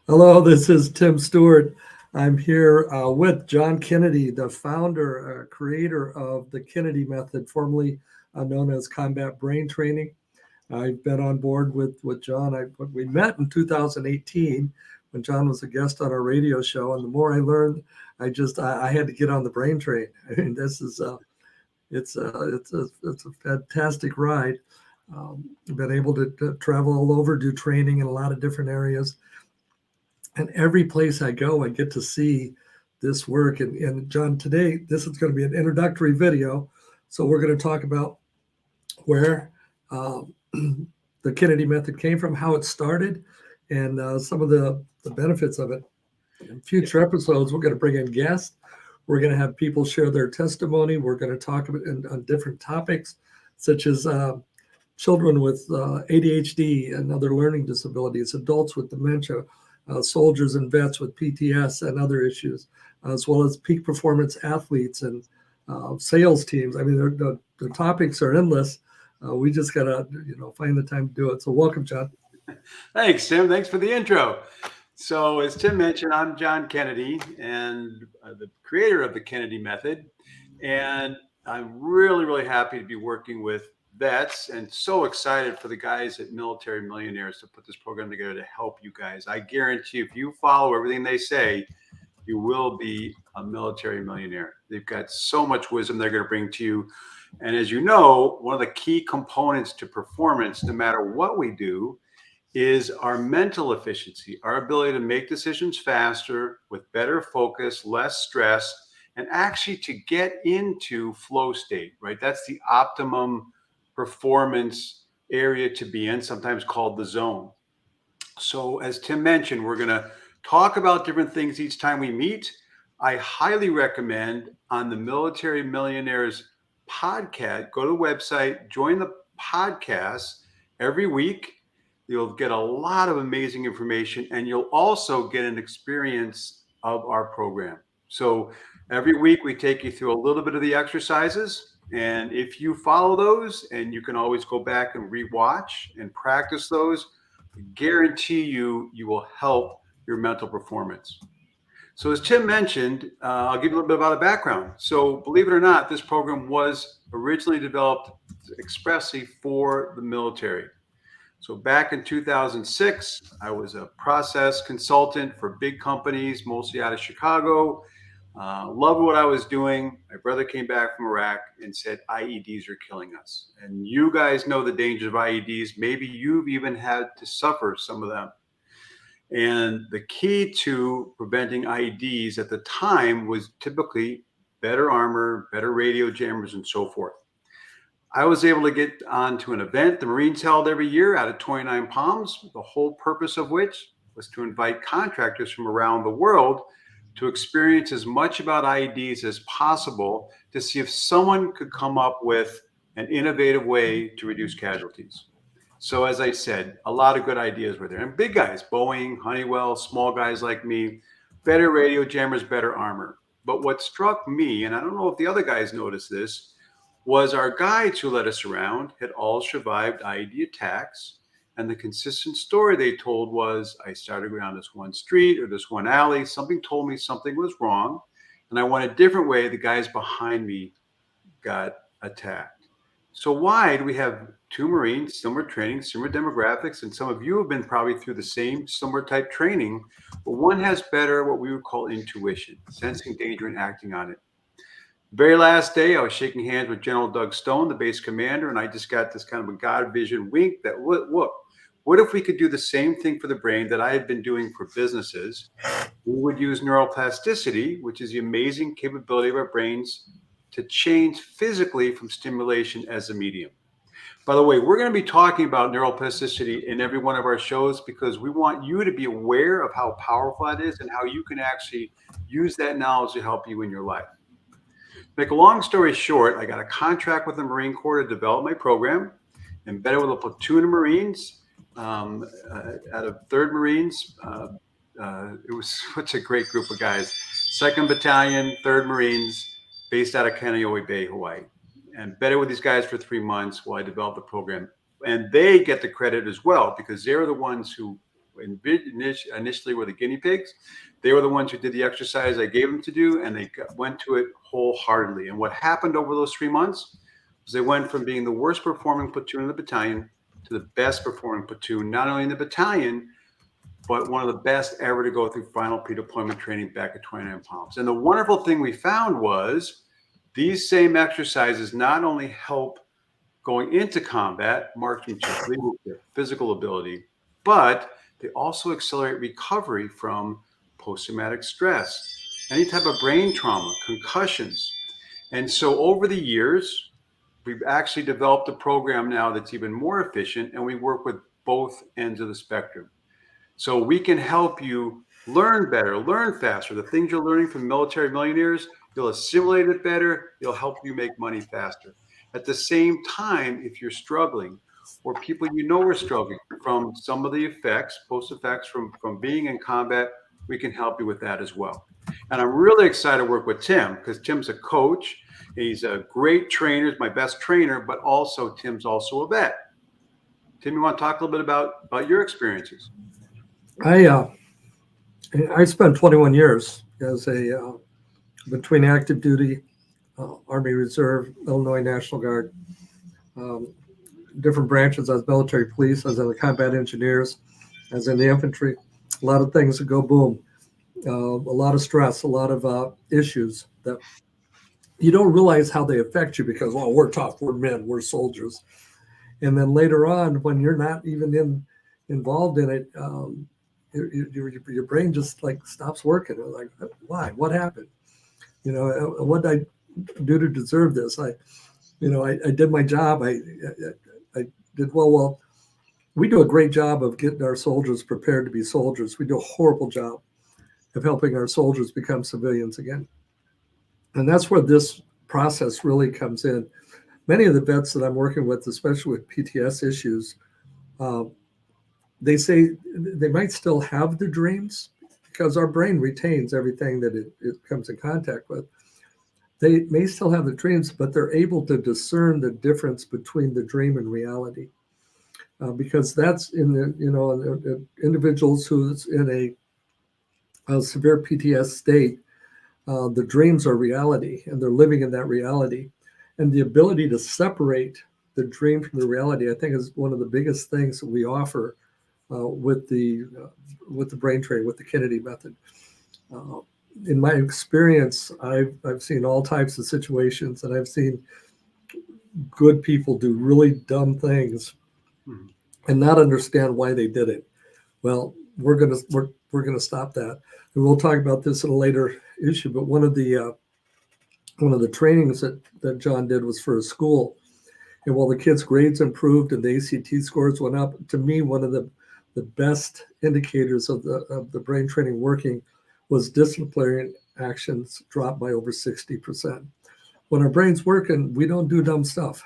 Hello, this is Tim Stewart. I'm here with John Kennedy, the founder, creator of the Kennedy Method, formerly known as Combat Brain Training. I've been on board with John. We met in 2018 when John was a guest on our radio show. And the more I learned, I had to get on the brain train. I mean, this is it's a fantastic ride. I've been able to travel all over, do training in a lot of different areas, and every place I go, I get to see this work. And John, today, this is going to be an introductory video. So we're going to talk about where uh, the Kennedy method came from, how it started, and some of the benefits of it. In future episodes, we're going to bring in guests. We're going to have people share their testimony. We're going to talk about on different topics, such as children with ADHD and other learning disabilities, adults with dementia, soldiers and vets with PTS and other issues, as well as peak performance athletes and sales teams. I mean, the topics are endless. We just gotta, find the time to do it. So, welcome, John. Thanks, Tim. Thanks for the intro. So, as Tim mentioned, I'm John Kennedy and the creator of the Kennedy Method. And I'm really, really happy to be working with vets and so excited for the guys at Military Millionaires to put this program together to help you guys. I guarantee if you follow everything they say, you will be a military millionaire. They've got so much wisdom they're going to bring to you. And as you know, one of the key components to performance, no matter what we do, is our mental efficiency, our ability to make decisions faster with better focus, less stress, and actually to get into flow state, right? That's the optimum performance area to be in, sometimes called the zone. So, as Tim mentioned, we're going to talk about different things each time we meet. I highly recommend on the Military Millionaires podcast, go to the website, join the podcast every week. You'll get a lot of amazing information and you'll also get an experience of our program. So every week we take you through a little bit of the exercises. And if you follow those, and you can always go back and rewatch and practice those, I guarantee you will help your mental performance. So as Tim mentioned, I'll give you a little bit about a background. So believe it or not, this program was originally developed expressly for the military. So back in 2006, I was a process consultant for big companies, mostly out of Chicago. Loved what I was doing. My brother came back from Iraq and said, IEDs are killing us. And you guys know the dangers of IEDs. Maybe you've even had to suffer some of them. And the key to preventing IEDs at the time was typically better armor, better radio jammers, and so forth. I was able to get onto an event the Marines held every year out of 29 Palms, the whole purpose of which was to invite contractors from around the world to experience as much about IEDs as possible to see if someone could come up with an innovative way to reduce casualties. So, as I said, a lot of good ideas were there. And big guys, Boeing, Honeywell, small guys like me, better radio jammers, better armor. But what struck me, and I don't know if the other guys noticed this, was our guides who led us around had all survived IED attacks. And the consistent story they told was I started around this one street or this one alley. Something told me something was wrong. And I went a different way. The guys behind me got attacked. So, why do we have two Marines, similar training, similar demographics, and some of you have been probably through the same similar type training, but one has better what we would call intuition, sensing danger and acting on it. Very last day, I was shaking hands with General Doug Stone, the base commander, and I just got this kind of a God vision wink that, look, what if we could do the same thing for the brain that I had been doing for businesses? We would use neuroplasticity, which is the amazing capability of our brains to change physically from stimulation as a medium. By the way, we're going to be talking about neuroplasticity in every one of our shows because we want you to be aware of how powerful it is and how you can actually use that knowledge to help you in your life. Make a long story short, I got a contract with the Marine Corps to develop my program, embedded with a platoon of Marines out of 3rd Marines. It was such a great group of guys. 2nd Battalion, 3rd Marines, based out of Kaneohe Bay, Hawaii. And embedded with these guys for 3 months while I developed the program. And they get the credit as well because they're the ones who initially were the guinea pigs. They were the ones who did the exercise I gave them to do, and they went to it wholeheartedly. And what happened over those 3 months was they went from being the worst performing platoon in the battalion to the best performing platoon, not only in the battalion, but one of the best ever to go through final pre-deployment training back at 29 pounds. And the wonderful thing we found was these same exercises not only help going into combat, marksmanship, leadership, physical ability, but they also accelerate recovery from post-traumatic stress, any type of brain trauma, concussions. And so over the years, we've actually developed a program now that's even more efficient, and we work with both ends of the spectrum. So we can help you learn better, learn faster. The things you're learning from military millionaires, you'll assimilate it better. It'll help you make money faster. At the same time, if you're struggling, or people you know are struggling from some of the effects, post effects from being in combat, we can help you with that as well. And I'm really excited to work with Tim, because Tim's a coach. He's a great trainer, he's my best trainer, but also Tim's also a vet. Tim, you want to talk a little bit about your experiences? I spent 21 years as a between active duty, Army Reserve, Illinois National Guard, different branches. I was military police. I was in the combat engineers. I was in the infantry. A lot of things that go boom. A lot of stress, a lot of issues that you don't realize how they affect you because, well, we're tough, we're men, we're soldiers. And then later on, when you're not even involved in it, your brain just like stops working. Like, why? What happened? What did I do to deserve this? I did my job. I did well. Well, we do a great job of getting our soldiers prepared to be soldiers. We do a horrible job of helping our soldiers become civilians again. And that's where this process really comes in. Many of the vets that I'm working with, especially with PTS issues, they say they might still have the dreams because our brain retains everything that it comes in contact with. They may still have the dreams, but they're able to discern the difference between the dream and reality. Because that's in the individuals who's in a severe PTS state, the dreams are reality and they're living in that reality. And the ability to separate the dream from the reality, I think, is one of the biggest things that we offer with the brain training, with the Kennedy method. In my experience, I've seen all types of situations, and I've seen good people do really dumb things and not understand why they did it. Well, we're gonna stop that, and we'll talk about this in a later issue. But one of the trainings that John did was for a school, and while the kids' grades improved and the ACT scores went up, to me, one of the best indicators of the brain training working was disciplinary actions dropped by over 60%. When our brain's working, we don't do dumb stuff.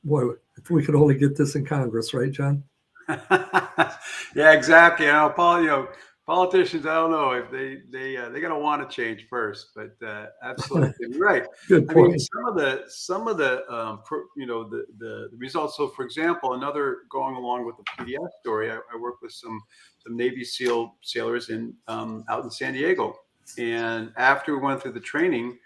Boy, if we could only get this in Congress, right, John? Yeah, exactly. Politicians, I don't know if they got to want to change first, but absolutely, you're right. Good point. I mean, some of the results. So, for example, another going along with the PDS story, I work with some Navy SEAL sailors out in San Diego, and after we went through the training,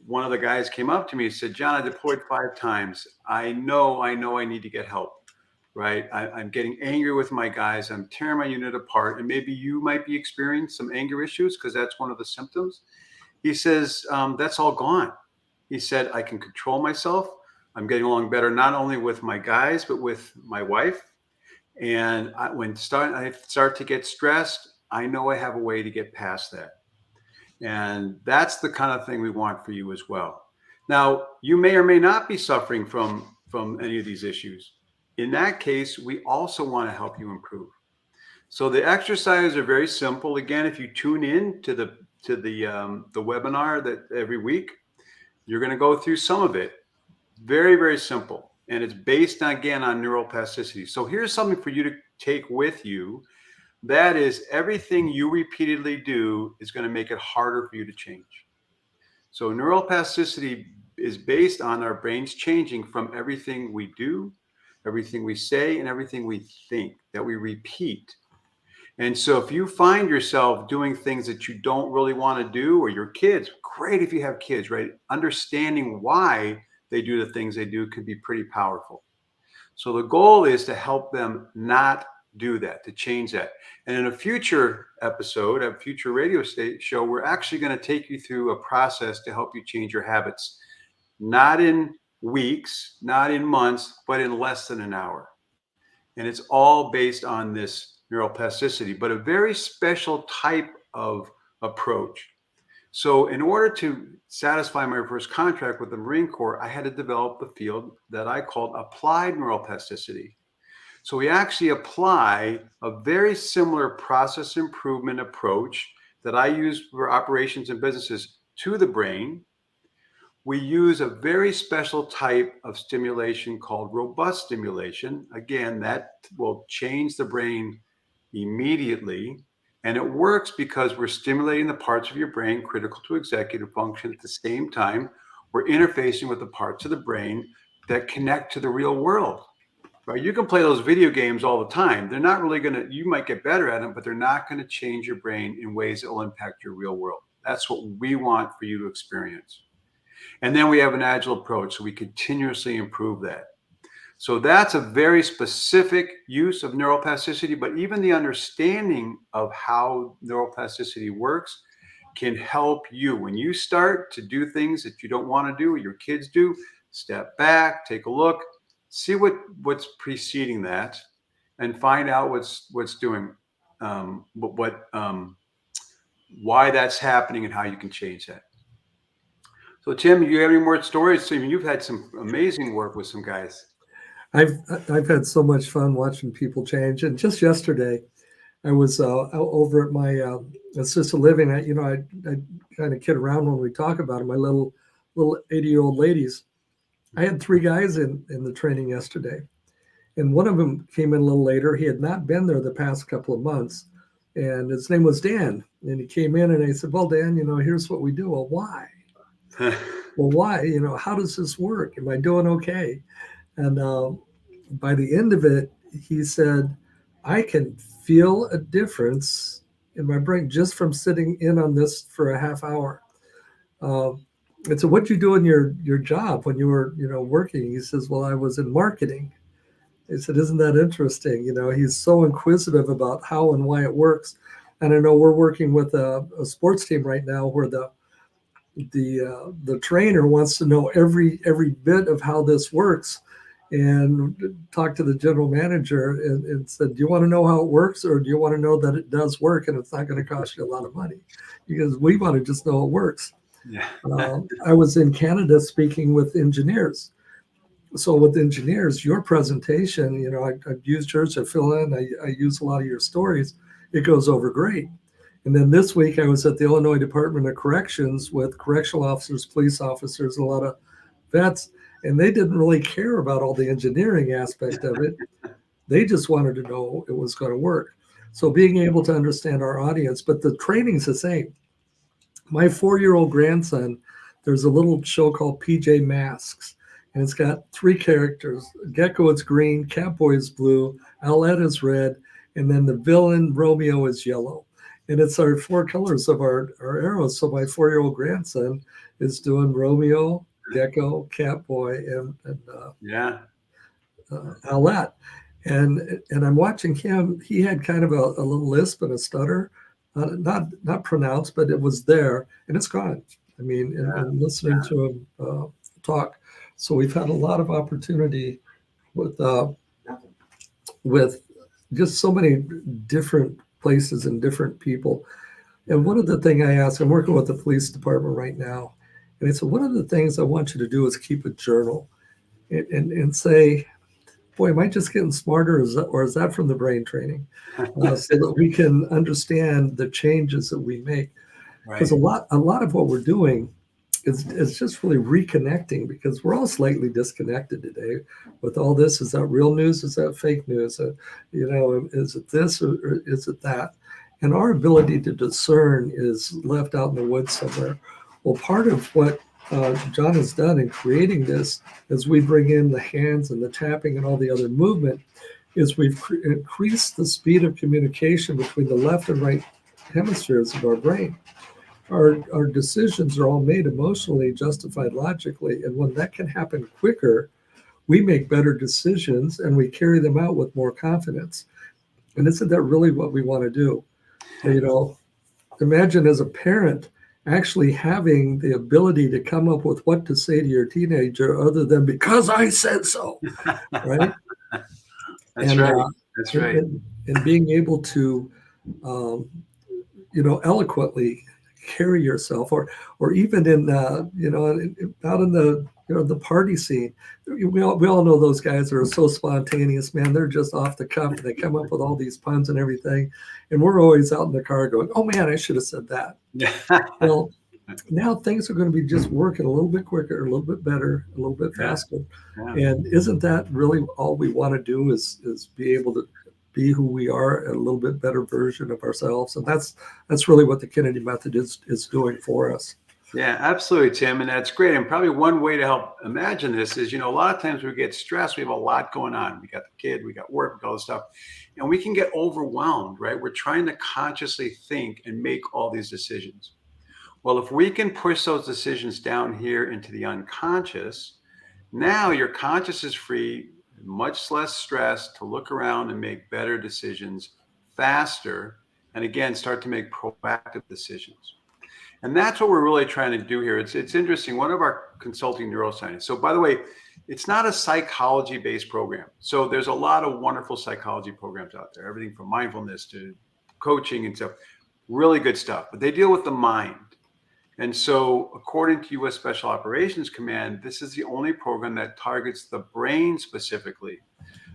one of the guys came up to me and said, "John, I deployed 5 times. I know I need to get help. Right? I'm getting angry with my guys. I'm tearing my unit apart. And maybe you might be experiencing some anger issues because that's one of the symptoms." He says, that's all gone. He said, I can control myself. I'm getting along better, not only with my guys, but with my wife. And when I start to get stressed, I know I have a way to get past that. And that's the kind of thing we want for you as well. Now, you may or may not be suffering from any of these issues. In that case, we also want to help you improve. So the exercises are very simple. Again, if you tune in to the webinar that every week, you're going to go through some of it. Very, very simple. And it's based, again, on neuroplasticity. So here's something for you to take with you. That is, everything you repeatedly do is going to make it harder for you to change. So neuroplasticity is based on our brains changing from everything we do, everything we say, and everything we think that we repeat. And so if you find yourself doing things that you don't really want to do, or your kids, great if you have kids, right? Understanding why they do the things they do can be pretty powerful. So the goal is to help them not do that, to change that. And in a future episode, a future radio show, we're actually going to take you through a process to help you change your habits, not in weeks, not in months, but in less than an hour. And it's all based on this neuroplasticity, but a very special type of approach. So in order to satisfy my first contract with the Marine Corps, I had to develop the field that I called applied neuroplasticity. So we actually apply a very similar process improvement approach that I use for operations and businesses to the brain. We use a very special type of stimulation called robust stimulation. Again, that will change the brain immediately. And it works because we're stimulating the parts of your brain critical to executive function at the same time. We're interfacing with the parts of the brain that connect to the real world. Right? You can play those video games all the time. They're not really going to, you might get better at them, but they're not going to change your brain in ways that will impact your real world. That's what we want for you to experience. And then we have an agile approach, so we continuously improve that. So that's a very specific use of neuroplasticity, but even the understanding of how neuroplasticity works can help you. When you start to do things that you don't want to do, or your kids do, step back, take a look, see what's preceding that, and find out what's doing, why that's happening and how you can change that. So Tim, you have any more stories? I mean, you've had some amazing work with some guys. I've had so much fun watching people change. And just yesterday, I was over at my assisted living. I kind of kid around when we talk about it. My little 80-year-old ladies. I had 3 guys in the training yesterday, and one of them came in a little later. He had not been there the past couple of months, and his name was Dan. And he came in, and I said, "Well, Dan, here's what we do." "Well, why?" "Well, why? How does this work? Am I doing okay?" And by the end of it, he said, "I can feel a difference in my brain just from sitting in on this for a half hour." And so, "What you do in your job when you were, working?" He says, "Well, I was in marketing." I said, "Isn't that interesting?" He's so inquisitive about how and why it works. And I know we're working with a sports team right now where the trainer wants to know every bit of how this works, and talked to the general manager and said, "Do you want to know how it works, or do you want to know that it does work and it's not going to cost you a lot of money?" Because we want to just know it works. Yeah. I was in Canada speaking with engineers. So with engineers, your presentation, I've used yours to fill in. I use a lot of your stories. It goes over great. And then this week I was at the Illinois Department of Corrections with correctional officers, police officers, a lot of vets, and they didn't really care about all the engineering aspect of it. They just wanted to know it was going to work. So being able to understand our audience, but the training's the same. My 4-year-old grandson, there's a little show called PJ Masks, and it's got 3 characters. Gecko is green, Catboy is blue, Owlette is red, and then the villain, Romeo, is yellow. And it's our 4 colors of our arrows. So my 4-year-old grandson is doing Romeo, Gecko, Catboy, and Owlette. And I'm watching him. He had kind of a little lisp and a stutter. Not pronounced, but it was there, and it's gone. I mean, and listening to him talk. So we've had a lot of opportunity with just so many different places and different people. And one of the things I ask, I'm working with the police department right now, and I said, one of the things I want you to do is keep a journal and say, "Boy, am I just getting smarter, or is that from the brain training?" So that we can understand the changes that we make. Because a lot of what we're doing is just really reconnecting, because we're all slightly disconnected today with all this. Is that real news? Is that fake news? Is it this or is it that? And our ability to discern is left out in the woods somewhere. Well, part of what John has done in creating this, as we bring in the hands and the tapping and all the other movement, is we've increased the speed of communication between the left and right hemispheres of our brain. Our decisions are all made emotionally, justified logically, and when that can happen quicker, we make better decisions and we carry them out with more confidence. And isn't that really what we want to do? You know, imagine as a parent actually having the ability to come up with what to say to your teenager other than because I said so, right? That's And right. That's right. and being able to, eloquently carry yourself, or even in, out in the party scene, we all know those guys are so spontaneous, man. They're just off the cuff. And they come up with all these puns and everything, and we're always out in the car going, "Oh man, I should have said that." Well, now things are going to be just working a little bit quicker, a little bit better, a little bit faster. Yeah. And isn't that really all we want to do is be able to be who we are, a little bit better version of ourselves? And that's really what the Kennedy method is doing for us. Yeah, absolutely, Tim. And that's great. And probably one way to help imagine this is, a lot of times we get stressed, we have a lot going on. We got the kid, we got work, we got all this stuff, and we can get overwhelmed, right? We're trying to consciously think and make all these decisions. Well, if we can push those decisions down here into the unconscious, now your conscious is free, much less stress to look around and make better decisions faster. And again, start to make proactive decisions. And that's what we're really trying to do here. It's interesting. One of our consulting neuroscientists. So by the way, it's not a psychology-based program. So there's a lot of wonderful psychology programs out there, everything from mindfulness to coaching and stuff, really good stuff, but they deal with the mind. And so according to U.S. Special Operations Command, this is the only program that targets the brain specifically.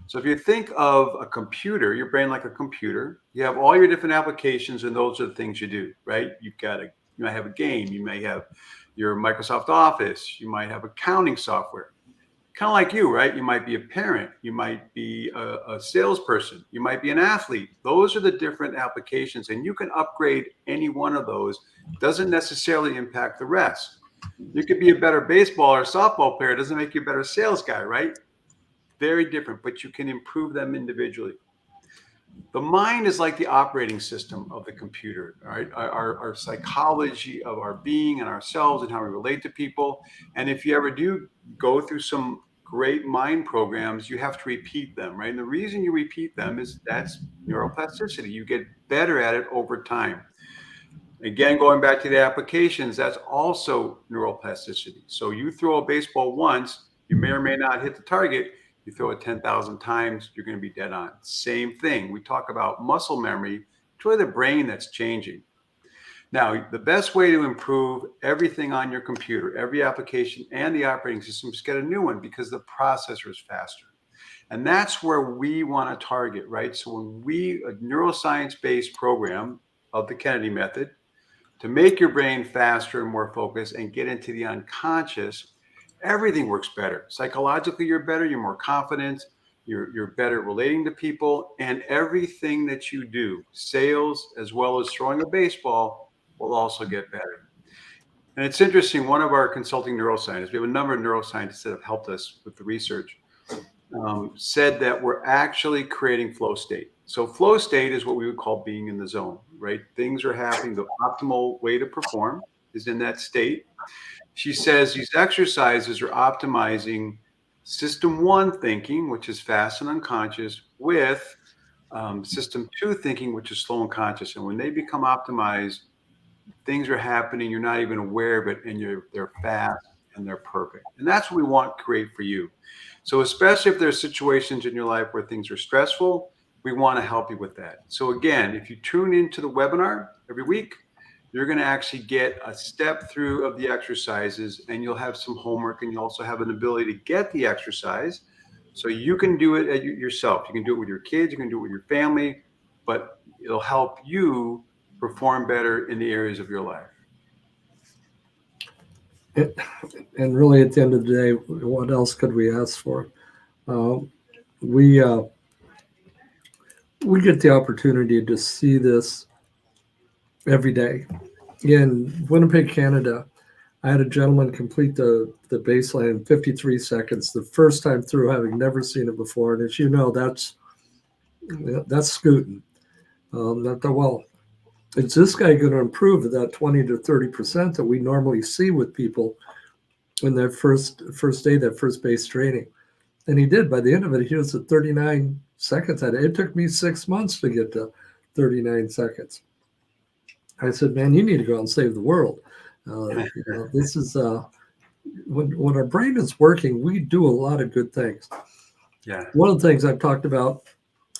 So if you think of a computer, your brain like a computer, you have all your different applications, and those are the things you do, right? You might have a game, you may have your Microsoft Office, you might have accounting software. Kind of like you, right? You might be a parent, you might be a salesperson, you might be an athlete. Those are the different applications, and you can upgrade any one of those. Doesn't necessarily impact the rest. You could be a better baseball or softball player. It doesn't make you a better sales guy, right? Very different, but you can improve them individually. The mind is like the operating system of the computer, all right? Our psychology of our being and ourselves and how we relate to people. And if you ever do go through some great mind programs, you have to repeat them, right? And the reason you repeat them is that's neuroplasticity. You get better at it over time. Again, going back to the applications, that's also neuroplasticity. So you throw a baseball once, you may or may not hit the target. You throw it 10,000 times, you're going to be dead on. Same thing. We talk about muscle memory. It's really the brain that's changing. Now, the best way to improve everything on your computer, every application and the operating system, is get a new one because the processor is faster. And that's where we want to target, right? So when a neuroscience-based program of the Kennedy method to make your brain faster and more focused and get into the unconscious, everything works better. Psychologically, you're better, you're more confident, you're better relating to people, and everything that you do, sales as well as throwing a baseball, will also get better. And it's interesting, one of our consulting neuroscientists, we have a number of neuroscientists that have helped us with the research, said that we're actually creating flow state. So flow state is what we would call being in the zone, right? Things are happening. The optimal way to perform is in that state. She says these exercises are optimizing system 1 thinking, which is fast and unconscious, with system 2 thinking, which is slow and conscious. And when they become optimized, things are happening, you're not even aware of it, and they're fast and they're perfect. And that's what we want to create for you. So especially if there's situations in your life where things are stressful, we want to help you with that. So again, if you tune into the webinar every week, you're going to actually get a step through of the exercises, and you'll have some homework, and you also have an ability to get the exercise. So you can do it yourself. You can do it with your kids, you can do it with your family, but it'll help you perform better in the areas of your life. And really, at the end of the day, what else could we ask for? We get the opportunity to see this every day. In Winnipeg, Canada, I had a gentleman complete the baseline in 53 seconds, the first time through, having never seen it before. And as you know, that's That's scooting. Well, is this guy going to improve that 20 to 30% that we normally see with people in their first day, that first base training? And he did. By the end of it, he was at 39 seconds. It took me 6 months to get to 39 seconds. I said, man, you need to go out and save the world. This is when our brain is working, we do a lot of good things. Yeah. One of the things I've talked about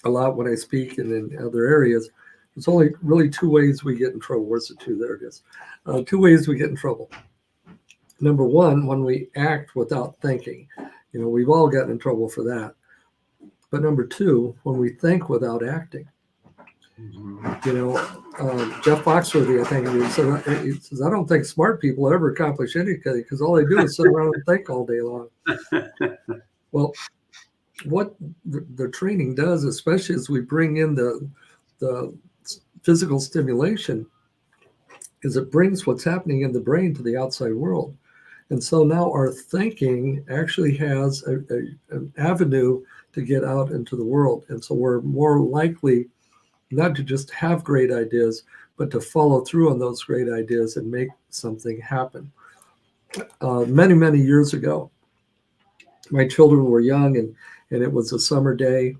a lot when I speak and in other areas, there's only really two ways we get in trouble. Where's the two? There it is. Two ways we get in trouble. Number one, when we act without thinking. We've all gotten in trouble for that. But number two, when we think without acting. Jeff Foxworthy, I think he says, I don't think smart people ever accomplish anything because all they do is sit around and think all day long. Well, what the training does, especially as we bring in the physical stimulation, is it brings what's happening in the brain to the outside world. And so now our thinking actually has an avenue to get out into the world. And so we're more likely not to just have great ideas, but to follow through on those great ideas and make something happen. Many, many years ago, my children were young and it was a summer day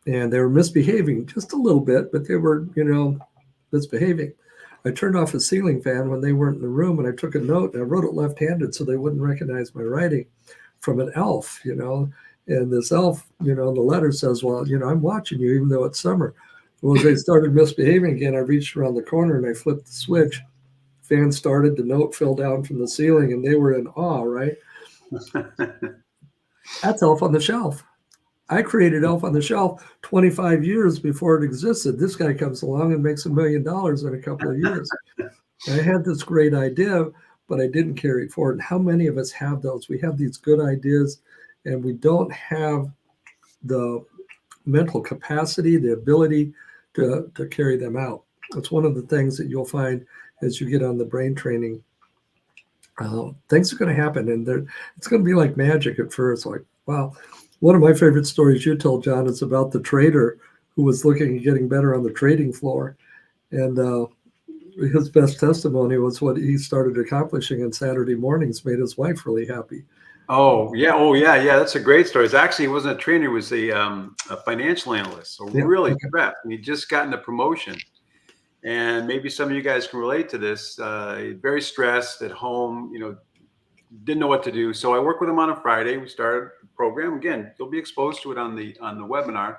and they were misbehaving just a little bit, but they were, misbehaving. I turned off a ceiling fan when they weren't in the room and I took a note and I wrote it left-handed so they wouldn't recognize my writing from an elf, and this elf, the letter says, well, I'm watching you even though it's summer. Well, as they started misbehaving again, I reached around the corner and I flipped the switch. Fan started, the note fell down from the ceiling and they were in awe, right? That's Elf on the Shelf. I created Elf on the Shelf 25 years before it existed. This guy comes along and makes $1 million in a couple of years. I had this great idea, but I didn't carry it forward. And how many of us have those? We have these good ideas and we don't have the mental capacity, the ability to carry them out. It's one of the things that you'll find as you get on the brain training. Things are going to happen and it's going to be like magic at first. Like, wow. One of my favorite stories you told, John, is about the trader who was looking at getting better on the trading floor. And his best testimony was what he started accomplishing on Saturday mornings made his wife really happy. Oh yeah. That's a great story. He wasn't a trainer; he was a financial analyst. So really prepped. He'd just gotten a promotion, and maybe some of you guys can relate to this. Very stressed at home, didn't know what to do. So I worked with him on a Friday. We started the program. Again, you'll be exposed to it on the webinar.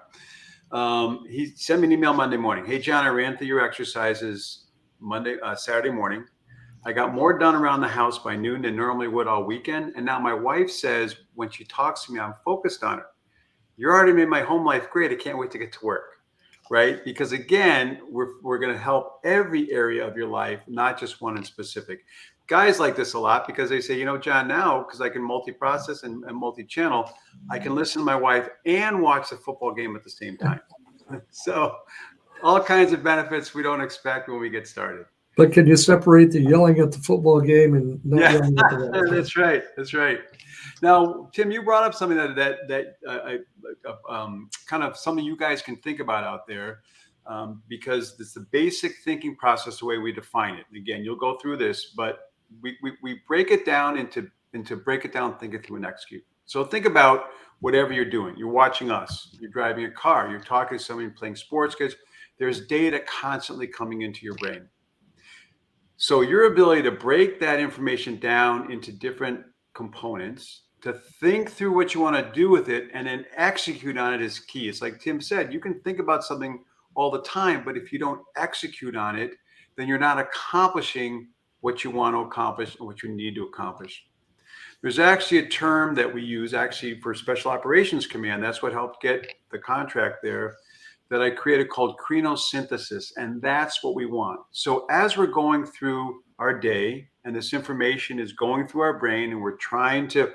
He sent me an email Monday morning. Hey John, I ran through your exercises Saturday morning. I got more done around the house by noon than normally would all weekend. And now my wife says when she talks to me, I'm focused on it. You already made my home life great. I can't wait to get to work. Right? Because again, we're going to help every area of your life, not just one in specific. Guys like this a lot because they say, John, now because I can multi-process and multi-channel, I can listen to my wife and watch the football game at the same time. So all kinds of benefits we don't expect when we get started. But can you separate the yelling at the football game and not yelling at the wife? That's right. Now, Tim, you brought up something that kind of some of you guys can think about out there because it's the basic thinking process, the way we define it. Again, you'll go through this, but we break it down into break it down, think it through, and execute. So think about whatever you're doing. You're watching us. You're driving a car. You're talking to somebody playing sports because there's data constantly coming into your brain. So your ability to break that information down into different components, to think through what you want to do with it, and then execute on it is key. It's like Tim said, you can think about something all the time, but if you don't execute on it, then you're not accomplishing what you want to accomplish and what you need to accomplish. There's actually a term that we use actually for Special Operations Command. That's what helped get the contract there, that I created called crenosynthesis, and that's what we want. So as we're going through our day and this information is going through our brain and we're trying to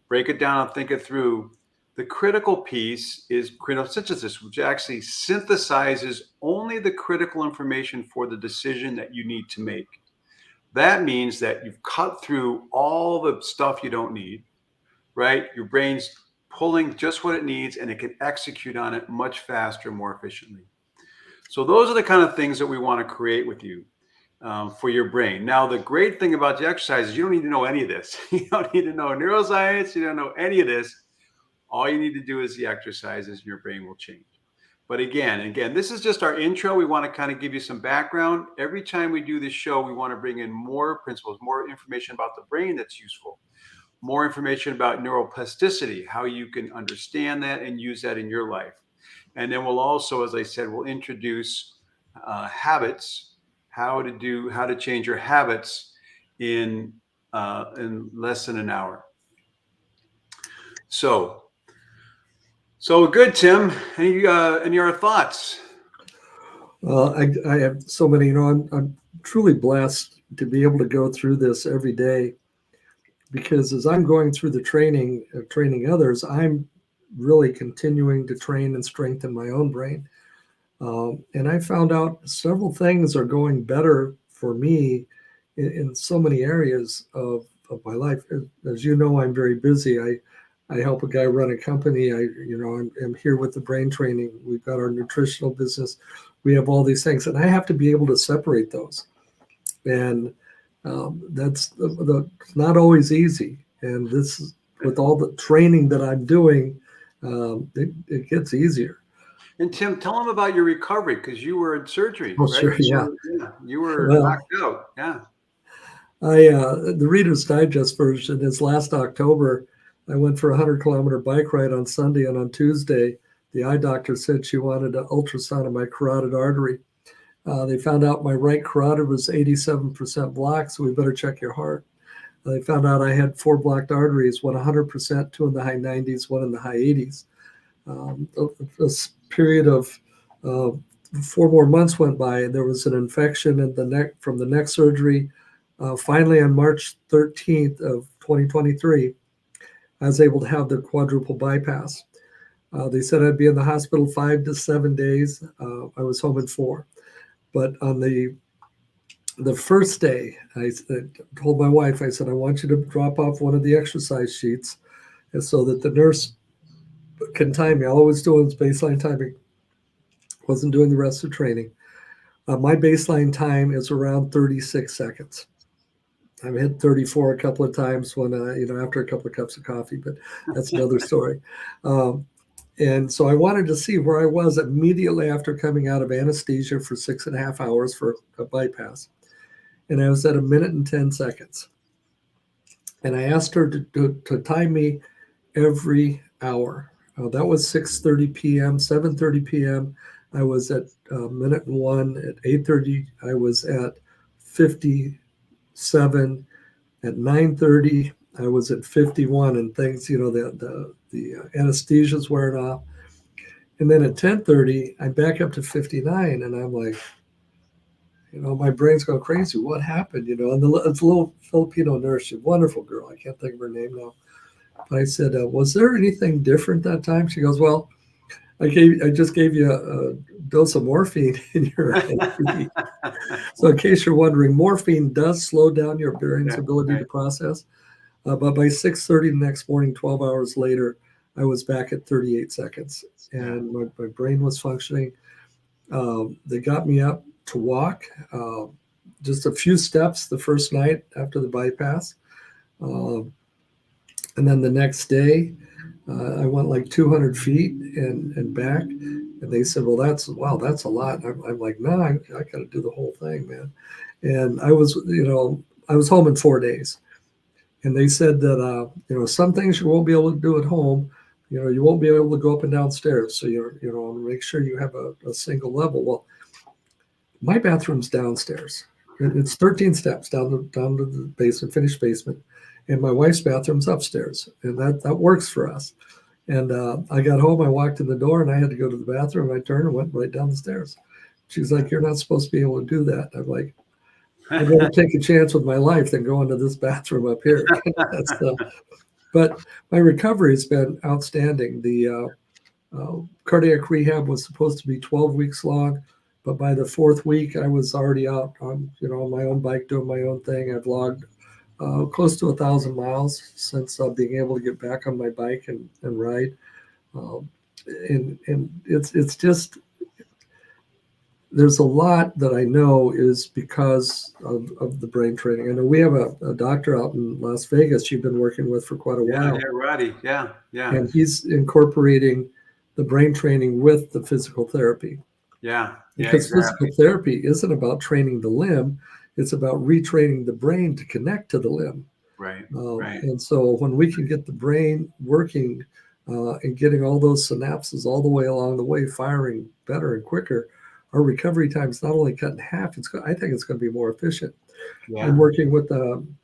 break it down and think it through, the critical piece is crenosynthesis, which actually synthesizes only the critical information for the decision that you need to make. That means that you've cut through all the stuff you don't need, right? Your brain's pulling just what it needs, and it can execute on it much faster, more efficiently. So those are the kind of things that we want to create with you for your brain. Now, the great thing about the exercise is you don't need to know any of this. You don't need to know neuroscience. You don't know any of this. All you need to do is the exercises, and your brain will change. But again, this is just our intro. We want to kind of give you some background. Every time we do this show, we want to bring in more principles, more information about the brain that's useful, more information about neuroplasticity, how you can understand that and use that in your life. And then we'll also, as I said, we'll introduce habits, how to change your habits in less than an hour. So good, Tim. Any other thoughts? Well, I have so many. I'm truly blessed to be able to go through this every day, because as I'm going through the training others, I'm really continuing to train and strengthen my own brain. And I found out several things are going better for me in so many areas of my life. As you know, I'm very busy. I help a guy run a company. I'm here with the brain training. We've got our nutritional business. We have all these things, and I have to be able to separate those. And that's not always easy. And this is, with all the training that I'm doing, it gets easier. And Tim, tell them about your recovery, because you were in surgery. Oh, right? sure, yeah. You were knocked out. Yeah. The Reader's Digest version is last October. I went for a 100-kilometer bike ride on Sunday, and on Tuesday, the eye doctor said she wanted an ultrasound of my carotid artery. They found out my right carotid was 87% blocked, so we better check your heart. They found out I had 4 blocked arteries, one 100%, 2 in the high 90s, 1 in the high 80s. This period of 4 more months went by, and there was an infection in the neck from the neck surgery. Finally, on March 13th of 2023, I was able to have the quadruple bypass. They said I'd be in the hospital 5 to 7 days. I was home in 4. But on the first day, I told my wife, I said, I want you to drop off one of the exercise sheets, and so that the nurse can time me. All I was doing was baseline timing. Wasn't doing the rest of the training. My baseline time is around 36 seconds. I've hit 34 a couple of times when, after a couple of cups of coffee, but that's another story. And so I wanted to see where I was immediately after coming out of anesthesia for 6.5 hours for a bypass. And I was at 1 minute and 10 seconds. And I asked her to time me every hour. That was 6:30 p.m., 7:30 p.m. I was at minute and 1. At 8:30, I was at 57. At 9:30, I was at 51, and things, the anesthesia's wearing off. And then at 10:30, I'm back up to 59, and I'm like, my brain's going crazy. What happened? And it's a little Filipino nurse, a wonderful girl. I can't think of her name now. But I said, was there anything different that time? She goes, well, I just gave you a dose of morphine in your IV. So in case you're wondering, morphine does slow down your brain's ability to process. But by 6:30 the next morning, 12 hours later, I was back at 38 seconds. And my brain was functioning. They got me up to walk just a few steps the first night after the bypass. And then the next day, I went like 200 feet and back. And they said, well, that's a lot. I'm like, no, I got to do the whole thing, man. And I was home in 4 days. And they said that, some things you won't be able to do at home. You won't be able to go up and down stairs. So, make sure you have a single level. Well, my bathroom's downstairs. It's 13 steps down to the basement, finished basement. And my wife's bathroom's upstairs. And that works for us. And I got home, I walked in the door, and I had to go to the bathroom. I turned and went right down the stairs. She's like, you're not supposed to be able to do that. I'm like, I'd rather take a chance with my life than go into this bathroom up here. But my recovery has been outstanding. The cardiac rehab was supposed to be 12 weeks long, but by the 4th week, I was already out on my own bike doing my own thing. I've logged close to 1,000 miles since being able to get back on my bike and ride. Um, and it's just, there's a lot that I know is because of the brain training. I know we have a doctor out in Las Vegas you've been working with for quite a Yeah, while, yeah, Roddy. Yeah, yeah, and he's incorporating the brain training with the physical therapy, yeah, yeah, because physical exactly. therapy isn't about training the limb, it's about retraining the brain to connect to the limb. Right, right. And so when we can get the brain working and getting all those synapses all the way along the way firing better and quicker, our recovery time is not only cut in half, I think it's going to be more efficient. I'm Yeah. working with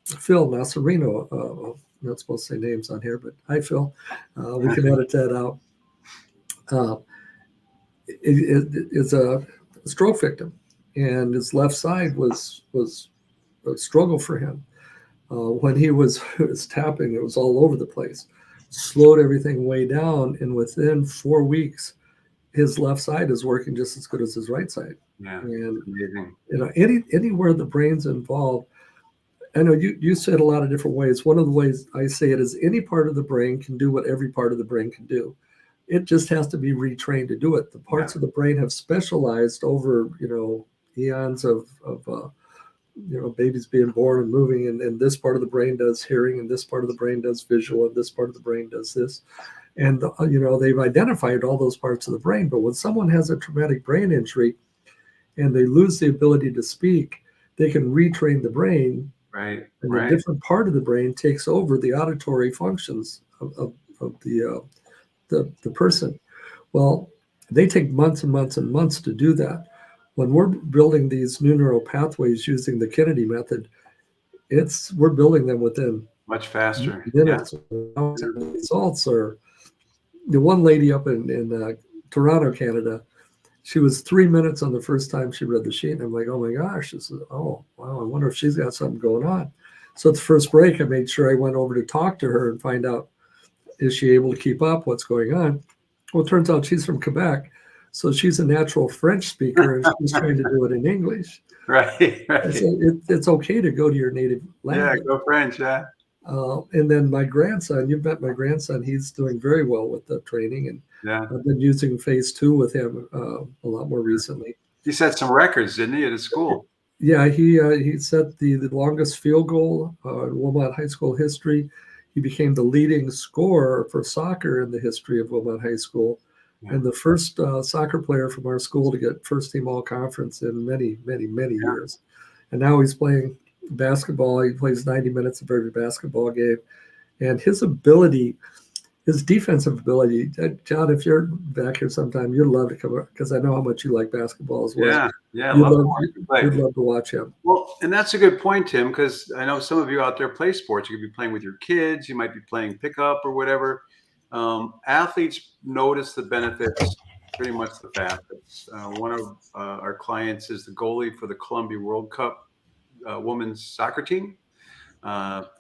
Phil Nasarino. I'm not supposed to say names on here, but hi, Phil. We can edit that out. Uh, is a stroke victim, and his left side was a struggle for him. When he was tapping, it was all over the place. Slowed everything way down, and within 4 weeks, his left side is working just as good as his right side. Yeah. And Amazing. anywhere the brain's involved, I know you say it a lot of different ways. One of the ways I say it is any part of the brain can do what every part of the brain can do. It just has to be retrained to do it. The Yeah. parts of the brain have specialized over eons of babies being born and moving, and this part of the brain does hearing, and this part of the brain does visual, and this part of the brain does this. And they've identified all those parts of the brain. But when someone has a traumatic brain injury and they lose the ability to speak, they can retrain the brain, Right, and a right. different part of the brain takes over the auditory functions of the person. Well, they take months and months and months to do that. When we're building these new neural pathways using the Kennedy method, we're building them within Much faster. Yeah. minutes. The results are, the one lady up in Toronto, Canada. She was 3 minutes on the first time she read the sheet, and I'm like, oh my gosh, this is, oh wow, I wonder if she's got something going on. So at the first break, I made sure I went over to talk to her and find out, is she able to keep up? What's going on? Well, it turns out she's from Quebec, so she's a natural French speaker, and she's trying to do it in English. Right, I right. said it's okay to go to your native Yeah, language. go French. Yeah. And then my grandson, you've met my grandson, he's doing very well with the training, and Yeah. I've been using phase 2 with him a lot more recently. He set some records, didn't he, at his school? Yeah, he set the longest field goal in Wilmot High School history. He became the leading scorer for soccer in the history of Wilmot High School, Yeah. and the first soccer player from our school to get first team all conference in many, many, many Yeah. years. And now he's playing basketball. He plays 90 minutes of every basketball game. And his defensive ability, John, if you're back here sometime, you'd love to come up, because I know how much you like basketball as well. Yeah. Yeah. You'd Love to love, watch him play. you'd love to watch him. Well, and that's a good point, Tim, because I know some of you out there play sports. You could be playing with your kids. You might be playing pickup or whatever. Athletes notice the benefits pretty much the fastest. One of our clients is the goalie for the Columbia World Cup women's soccer team.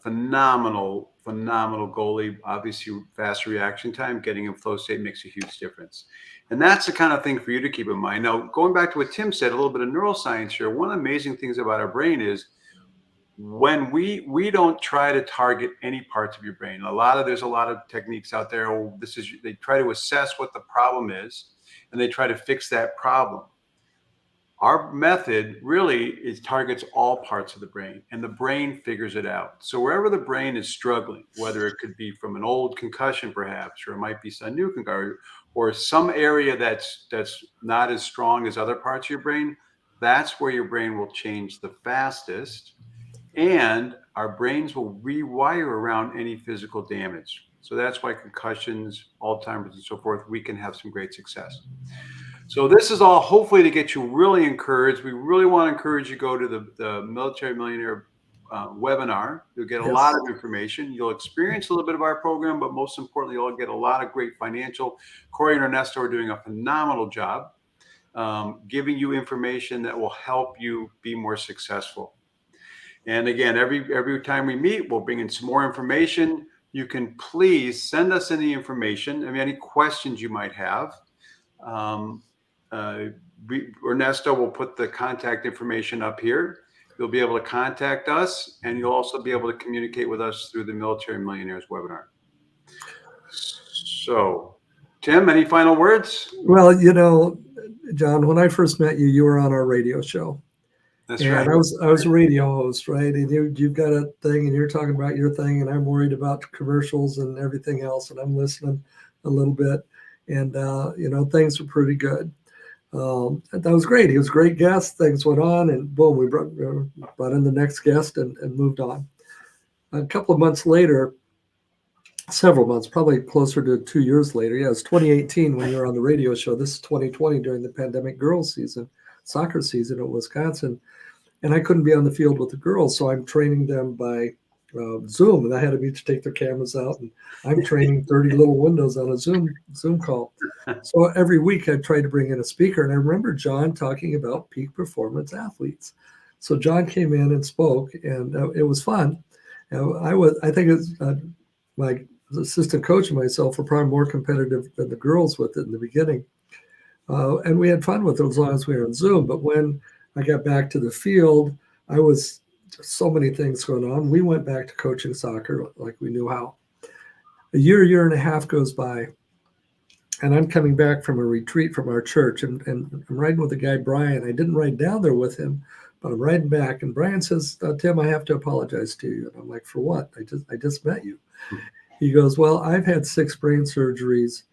Phenomenal goalie. Obviously, faster reaction time. Getting in flow state makes a huge difference. And that's the kind of thing for you to keep in mind. Now, going back to what Tim said, a little bit of neuroscience here. One of the amazing things about our brain is when we don't try to target any parts of your brain. There's a lot of techniques out there. Oh, they try to assess what the problem is, and they try to fix that problem. Our method really targets all parts of the brain, and the brain figures it out. So wherever the brain is struggling, whether it could be from an old concussion perhaps, or it might be some new concussion, or some area that's not as strong as other parts of your brain, that's where your brain will change the fastest, and our brains will rewire around any physical damage. So that's why concussions, Alzheimer's, and so forth, we can have some great success. So this is all hopefully to get you really encouraged. We really want to encourage you to go to the Military Millionaire webinar. You'll get a Yes. lot of information. You'll experience a little bit of our program, but most importantly, you'll get a lot of great financial. Corey and Ernesto are doing a phenomenal job giving you information that will help you be more successful. And again, every time we meet, we'll bring in some more information. You can please send us any information, any questions you might have. Ernesto will put the contact information up here. You'll be able to contact us, and you'll also be able to communicate with us through the Military Millionaires webinar. So, Tim, any final words? Well, John, when I first met you, you were on our radio show. That's and right. I was a radio host, right? And you've got a thing, and you're talking about your thing, and I'm worried about commercials and everything else, and I'm listening a little bit, and things were pretty good. That was great. He was a great guest. Things went on, and boom, we brought in the next guest and moved on. A couple of months later, several months, probably closer to 2 years later. Yeah, it was 2018 when you were on the radio show. This is 2020 during the pandemic girls season, soccer season at Wisconsin. And I couldn't be on the field with the girls, so I'm training them by Zoom. And I had them each take their cameras out, and I'm training 30 little windows on a Zoom call. So every week I tried to bring in a speaker. And I remember John talking about peak performance athletes. So John came in and spoke, and it was fun. I think it was my assistant coach and myself were probably more competitive than the girls with it in the beginning. And we had fun with it as long as we were on Zoom. But when I got back to the field, I was so many things going on. We went back to coaching soccer like we knew how. A year and a half goes by, and I'm coming back from a retreat from our church, and I'm riding with the guy, Brian. I didn't ride down there with him, but I'm riding back, and Brian says, Tim, I have to apologize to you. And I'm like, for what? I just met you. He goes, well, I've had 6 brain surgeries,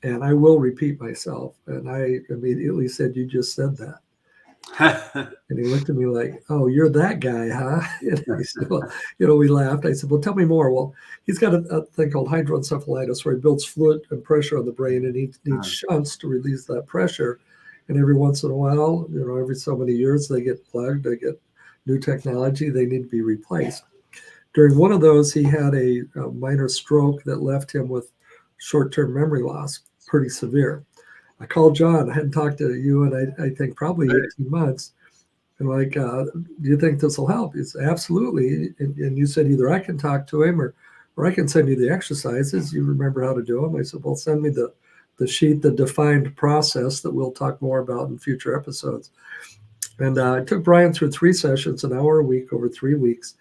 and I will repeat myself. And I immediately said, you just said that. And he looked at me like, oh, you're that guy, huh? And he said, well, we laughed. I said, well, tell me more. Well, he's got a thing called hydroencephalitis where he builds fluid and pressure on the brain, and he needs shunts to release that pressure. And every once in a while, every so many years, they get plugged, they get new technology, they need to be replaced. During one of those, he had a minor stroke that left him with short-term memory loss, pretty severe. I called John. I hadn't talked to you in, I think, probably 18 months. And like, do you think this will help? He said, absolutely. And you said either I can talk to him or I can send you the exercises. You remember how to do them. I said, well, send me the sheet, the defined process that we'll talk more about in future episodes. And I took Brian through 3 sessions, an hour a week over 3 weeks.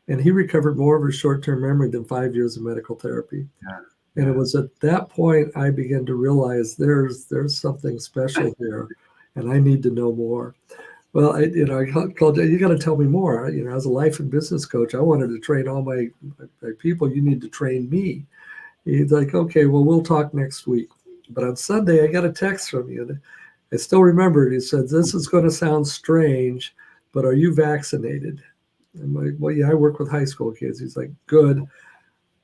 And he recovered more of his short-term memory than 5 years of medical therapy. Yeah. And it was at that point I began to realize there's something special here, and I need to know more. Well, I called you got to tell me more. As a life and business coach, I wanted to train all my people. You need to train me. He's like, okay, well, we'll talk next week. But on Sunday, I got a text from you. And I still remember it. He said, this is going to sound strange, but are you vaccinated? I'm like, well, yeah, I work with high school kids. He's like, good.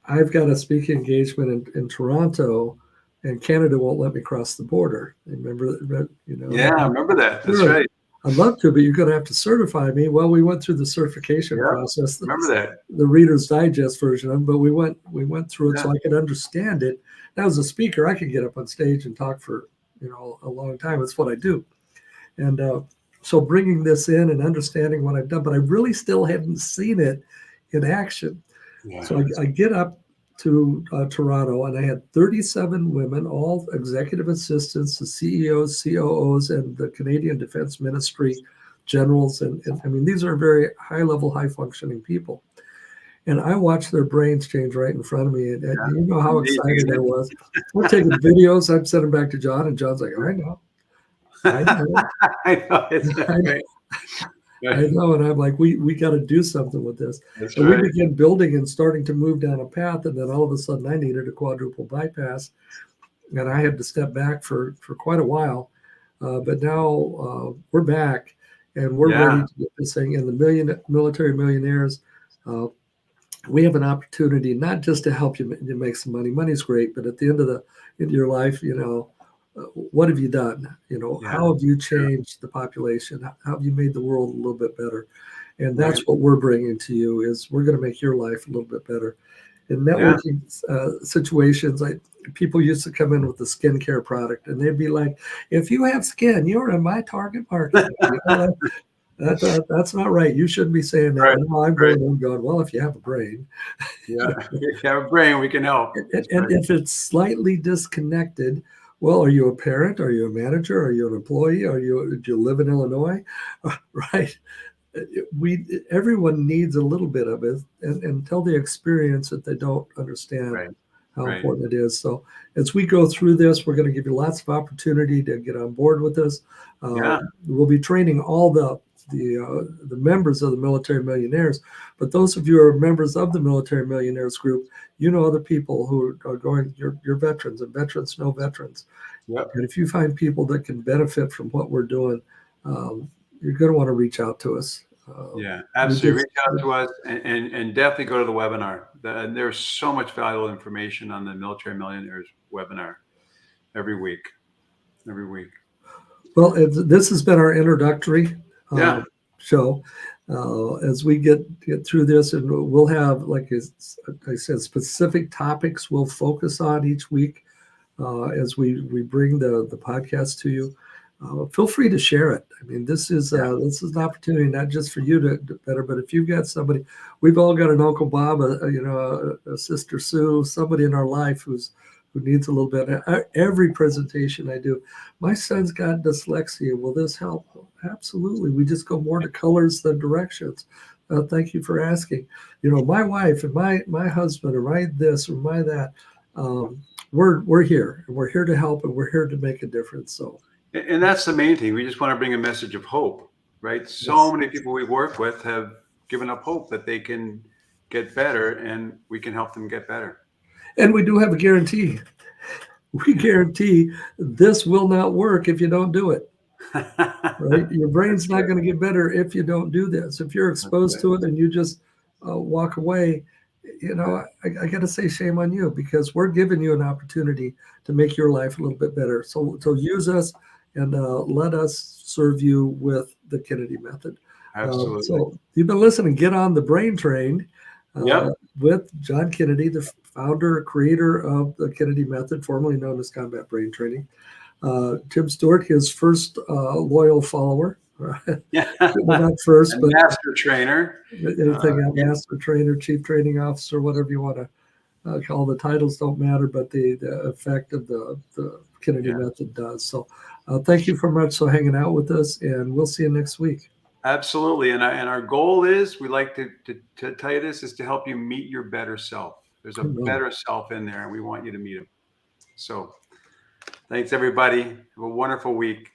I've got a speaking engagement in Toronto, and Canada won't let me cross the border. Remember that? Yeah, I remember that. That's right. I'd love to, but you're going to have to certify me. Well, we went through the certification process. Remember that. The Reader's Digest version of it, but we went through it so I could understand it. Now, as a speaker, I could get up on stage and talk for a long time. It's what I do, and so bringing this in and understanding what I've done, but I really still hadn't seen it in action. Yeah. So I get up to Toronto, and I had 37 women, all executive assistants, the CEOs, COOs, and the Canadian Defense Ministry generals. And I mean, these are very high-level, high-functioning people. And I watched their brains change right in front of me. And you know how excited I was. I'm taking videos. I'm sending them back to John, and John's like, I know. I know. I know, and I'm like, we got to do something with this. That's and right. We began building and starting to move down a path, and then all of a sudden I needed a quadruple bypass, and I had to step back for quite a while. But now we're back, and we're ready to get this thing. And the military millionaires, we have an opportunity not just to help you make some money. Money's great, but at the end of your life, what have you done? How have you changed the population? How have you made the world a little bit better? And that's what we're bringing to you is we're going to make your life a little bit better. In networking situations, people used to come in with a skincare product, and they'd be like, if you have skin, you're in my target market. That's not right. You shouldn't be saying that. Right. No, I'm going, well, if you have a brain. Yeah, if you have a brain, we can help. And if it's slightly disconnected, well, are you a parent? Are you a manager? Are you an employee? Do you live in Illinois? Right. everyone needs a little bit of it, and until they experience it, they don't understand Right. how Right. important it is. So as we go through this, we're going to give you lots of opportunity to get on board with us. Yeah. We'll be training all the members of the Military Millionaires, but those of you who are members of the Military Millionaires group, you know other people who are going. You're veterans, and veterans know veterans. Yep. And if you find people that can benefit from what we're doing, you're going to want to reach out to us. Yeah, absolutely. Reach out to us and definitely go to the webinar. There's so much valuable information on the Military Millionaires webinar every week. Every week. Well, this has been our introductory Yeah. show. As we get through this, and we'll have, like I said, specific topics we'll focus on each week as we bring the podcast to you. Feel free to share it. I mean, this is an opportunity not just for you to better, but if you've got somebody, we've all got an Uncle Bob, a Sister Sue, somebody in our life who needs a little bit. Every presentation I do, my son's got dyslexia. Will this help? Absolutely. We just go more to colors than directions. Thank you for asking. My wife and my husband, or my this or my that. We're here, and we're here to help, and we're here to make a difference. So. And that's the main thing. We just want to bring a message of hope, right? So many people we work with have given up hope that they can get better, and we can help them get better. And we do have a guarantee. We guarantee this will not work if you don't do it. Right? Your brain's not going to get better if you don't do this. If you're exposed to it and you just walk away, I got to say shame on you, because we're giving you an opportunity to make your life a little bit better. So use us and let us serve you with the Kennedy method. Absolutely. So you've been listening. Get on the brain train with John Kennedy, the founder, creator of the Kennedy method, formerly known as Combat Brain Training. Tim Stewart, his first loyal follower. Yeah. Not first, but master trainer. Anything master trainer, chief training officer, whatever you want to call the titles, don't matter, but the effect of the Kennedy method does. So thank you very much for hanging out with us, and we'll see you next week. Absolutely. And our goal is, we like to tell you this, is to help you meet your better self. There's a better self in there, and we want you to meet him. So thanks, everybody. Have a wonderful week.